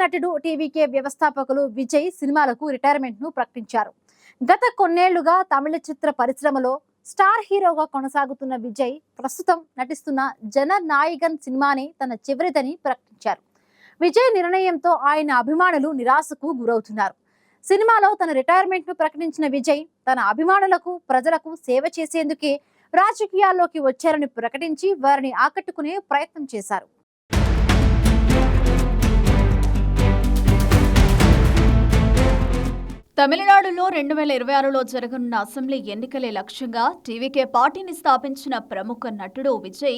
నటుడు టీవీకే వ్యవస్థాపకులు విజయ్ సినిమాలకు రిటైర్మెంట్ ను ప్రకటించారు. గత కొన్నేళ్లుగా తమిళ చిత్ర పరిశ్రమలో స్టార్ హీరోగా కొనసాగుతున్న విజయ్ ప్రస్తుతం నటిస్తున్న జననాయగన్ సినిమానే తన చివరిదని ప్రకటించారు. విజయ్ నిర్ణయంతో ఆయన అభిమానులు నిరాశకు గురవుతున్నారు. సినిమాలో తన రిటైర్మెంట్ ను ప్రకటించిన విజయ్ తన అభిమానులకు ప్రజలకు సేవ చేసేందుకే రాజకీయాల్లోకి వచ్చారని ప్రకటించి వారిని ఆకట్టుకునే ప్రయత్నం చేశారు. తమిళనాడులో 2026లో జరగనున్న అసెంబ్లీ ఎన్నికలే లక్ష్యంగా టీవీకే పార్టీని స్థాపించిన ప్రముఖ నటుడు విజయ్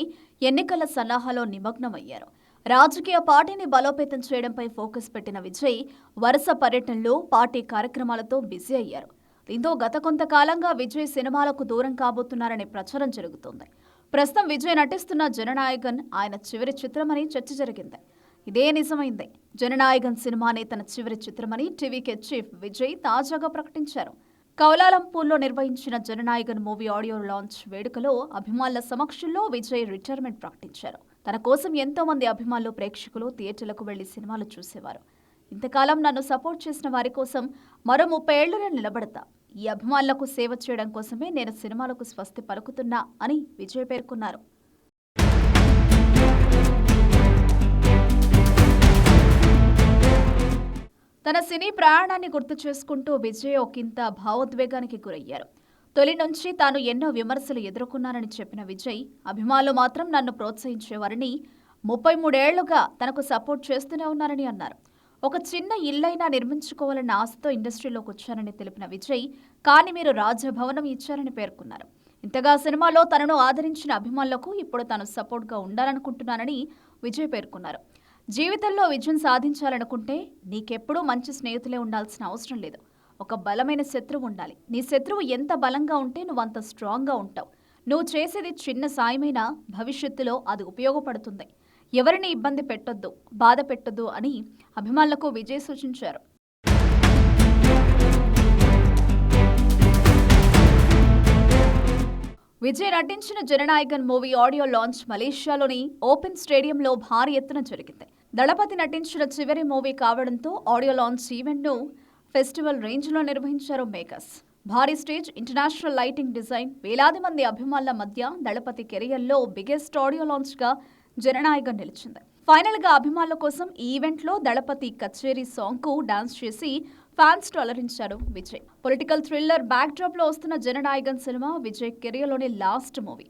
ఎన్నికల సన్నాహాలో నిమగ్నమయ్యారు. రాజకీయ పార్టీని బలోపేతం చేయడంపై ఫోకస్ పెట్టిన విజయ్ వరుస పర్యటనలు, పార్టీ కార్యక్రమాలతో బిజీ అయ్యారు. దీంతో గత కొంతకాలంగా విజయ్ సినిమాలకు దూరం కాబోతున్నారనే ప్రచారం జరుగుతోంది. ప్రస్తుతం విజయ్ నటిస్తున్న జననాయగన్ ఆయన చివరి చిత్రమని చర్చ జరిగింది. ఇదే నిజమైంది. జననాయగన్ సినిమానే తన చివరి చిత్రమని టీవీకే చీఫ్ విజయ్ తాజాగా ప్రకటించారు. కౌలాలంపూర్లో నిర్వహించిన జననాయగన్ మూవీ ఆడియో లాంచ్ వేడుకలో అభిమానుల సమక్షంలో విజయ్ రిటైర్మెంట్ ప్రకటించారు. తన కోసం ఎంతో మంది అభిమానులు, ప్రేక్షకులు థియేటర్లకు వెళ్లి సినిమాలు చూసేవారు. ఇంతకాలం నన్ను సపోర్ట్ చేసిన వారి కోసం మరో 30 ఏళ్లు నేను నిలబడతా. ఈ అభిమానులకు సేవ చేయడం కోసమే నేను సినిమాలకు స్వస్తి పలుకుతున్నా అని విజయ్ పేర్కొన్నారు. తన సినీ ప్రయాణాన్ని గుర్తు చేసుకుంటూ విజయ్ ఒకంత భావోద్వేగానికి గురయ్యారు. తొలి నుంచి తాను ఎన్నో విమర్శలు ఎదుర్కొన్నానని చెప్పిన విజయ్, అభిమానులు మాత్రం నన్ను ప్రోత్సహించేవారని, 33 ఏళ్లుగా తనకు సపోర్ట్ చేస్తూనే ఉన్నారని అన్నారు. ఒక చిన్న ఇల్లైనా నిర్మించుకోవాలన్న ఆశతో ఇండస్ట్రీలోకి వచ్చానని తెలిపిన విజయ్, కానీ మీరు రాజభవనం ఇచ్చారని పేర్కొన్నారు. ఇంతగా సినిమాలో తనను ఆదరించిన అభిమానులకు ఇప్పుడు తాను సపోర్ట్గా ఉండాలనుకుంటున్నానని విజయ్ పేర్కొన్నారు. జీవితంలో విజయం సాధించాలనుకుంటే నీకెప్పుడూ మంచి స్నేహితులే ఉండాల్సిన అవసరం లేదు. ఒక బలమైన శత్రువు ఉండాలి. నీ శత్రువు ఎంత బలంగా ఉంటే నువ్వు అంత స్ట్రాంగ్గా ఉంటావు. నువ్వు చేసేది చిన్న సాయమైనా భవిష్యత్తులో అది ఉపయోగపడుతుంది. ఎవరిని ఇబ్బంది పెట్టొద్దు, బాధ పెట్టొద్దు అని అభిమానులకు విజయ్ సూచించారు. విజయ్ నటించిన జననాయగన్ మూవీ ఆడియో లాంచ్ మలేషియాలోని ఓపెన్ స్టేడియంలో భారీ ఎత్తున జరిగింది. దళపతి నటించిన చివరి మూవీ కావడంతో ఆడియో లాంచ్ ఈవెంట్ను ఫెస్టివల్ రేంజ్లో నిర్వహించారు మేకర్స్. భారీ స్టేజ్, ఇంటర్నేషనల్ లైటింగ్ డిజైన్, వేలాది మంది అభిమానుల మధ్య దళపతి కెరియర్లో బిగ్గెస్ట్ ఆడియో లాంచ్గా జననాయగన్ నిలిచింది. ఫైనల్ గా అభిమానుల కోసం ఈ ఈవెంట్ లో దళపతి కచేరీ సాంగ్ కు డాన్స్ చేసి ఫ్యాన్స్ ను అలరించారు Vijay. Political thriller backdrop లో వస్తున్న జననాయగన్ సినిమా విజయ్ కెరియర్ లోని లాస్ట్ మూవీ.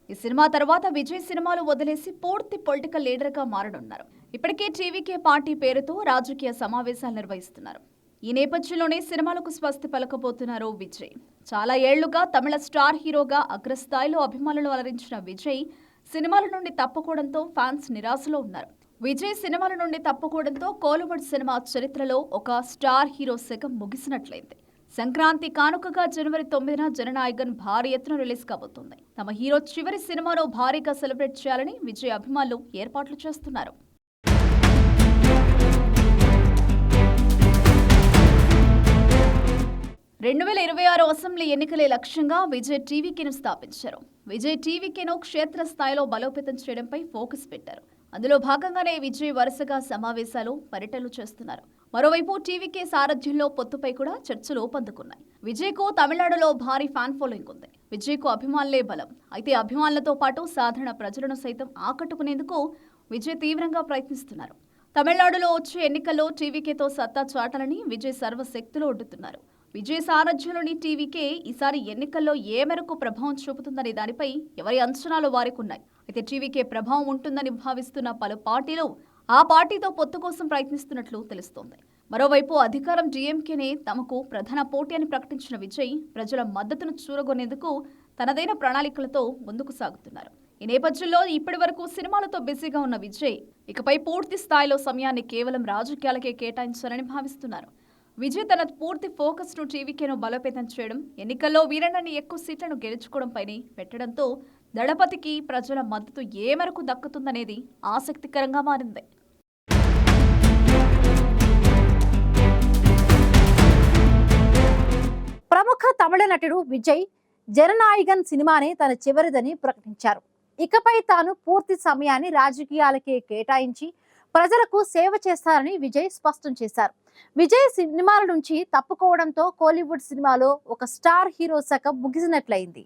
ఈ సినిమా తర్వాత విజయ్ సినిమాలు వదిలేసి పూర్తి పొలిటికల్ లీడర్ గా మారనున్నారు. ఇప్పటికే టీవీకే పార్టీ పేరుతో రాజకీయ సమావేశాలు నిర్వహిస్తున్నారు. ఈ నేపథ్యంలోనే సినిమాలకు స్వస్తి పలకబోతున్నారు విజయ్. చాలా ఏళ్లుగా తమిళ స్టార్ హీరోగా అగ్రస్థాయిలో అభిమానులు అలరించిన విజయ్ సినిమాల నుండి తప్పుకోవడంతో ఫ్యాన్స్ నిరాశలో ఉన్నారు. విజయ్ సినిమాల నుండి తప్పుకోవడంతో కోలీవుడ్ సినిమా చరిత్రలో ఒక స్టార్ హీరో శకం ముగిసినట్లయింది. సంక్రాంతి కానుకగా జనవరి 9న జననాయగన్ భారీ ఎత్తున రిలీజ్ కాబోతోంది. తమ హీరో చివరి సినిమాను భారీగా సెలబ్రేట్ చేయాలని విజయ్ అభిమానులు ఏర్పాట్లు చేస్తున్నారు. అసెంబ్లీ ఎన్నికలే లక్ష్యంగా విజయ్ టీవీకేను స్థాపించారు. విజయ్ టీవీకేను క్షేత్రస్థాయిలో బలోపేతం చేయడంపై ఫోకస్ పెట్టారు. అందులో భాగంగానే విజయ్ వరుసగా సమావేశాలు, పర్యటనలు చేస్తున్నారు. మరోవైపు టీవీకే సారథ్యంలో పొత్తుపై కూడా చర్చలు ఊపందుకున్నాయి. విజయ్కు తమిళనాడులో భారీ ఫ్యాన్ ఫాలోయింగ్ ఉంది. విజయ్కు అభిమానులే బలం. అయితే అభిమానులతో పాటు సాధారణ ప్రజలను సైతం ఆకట్టుకునేందుకు విజయ్ తీవ్రంగా ప్రయత్నిస్తున్నారు. తమిళనాడులో వచ్చే ఎన్నికల్లో టీవీకేతో సత్తా చాటాలని విజయ్ సర్వశక్తులు ఒడ్డుతున్నారు. విజయ్ సారథ్యంలోని టీవీకే ఈసారి ఎన్నికల్లో ఏ మేరకు ప్రభావం చూపుతుందనే దానిపై ఎవరి అంచనాలు వారికి ఉన్నాయి. అయితే టీవీకే ప్రభావం ఉంటుందని భావిస్తున్న పలు పార్టీలు ఆ పార్టీతో పొత్తు కోసం ప్రయత్నిస్తున్నట్లు తెలుస్తోంది. మరోవైపు అధికారం డీఎంకేనే తమకు ప్రధాన పోటీ అని ప్రకటించిన విజయ్ ప్రజల మద్దతును చూరగొనేందుకు తనదైన ప్రణాళికలతో ముందుకు సాగుతున్నారు. ఈ నేపథ్యంలో ఇప్పటి వరకు సినిమాలతో బిజీగా ఉన్న విజయ్ ఇకపై పూర్తి స్థాయిలో సమయాన్ని కేవలం రాజకీయాలకే కేటాయించాలని భావిస్తున్నారు. విజయ్ తన పూర్తి ఫోకస్ ను టీవీకేను బలోపేతం చేయడం, ఎన్నికల్లో వీరన్నని ఎక్కువ సీట్లను గెలుచుకోవడంపైనే పెట్టడంతో దళపతికి ప్రజల మద్దతు ఏ మేరకు దక్కుతుందనేది ఆసక్తికరంగా మారింది. ప్రముఖ తమిళ నటుడు విజయ్ జననాయగన్ సినిమానే తన చివరిదని ప్రకటించారు. ఇకపై తాను పూర్తి సమయాన్ని రాజకీయాలకే కేటాయించి ప్రజలకు సేవ చేస్తారని విజయ్ స్పష్టం చేశారు. విజయ్ సినిమాల నుంచి తప్పుకోవడంతో కోలీవుడ్ సినిమాలో ఒక స్టార్ హీరో శకం ముగిసినట్లయింది.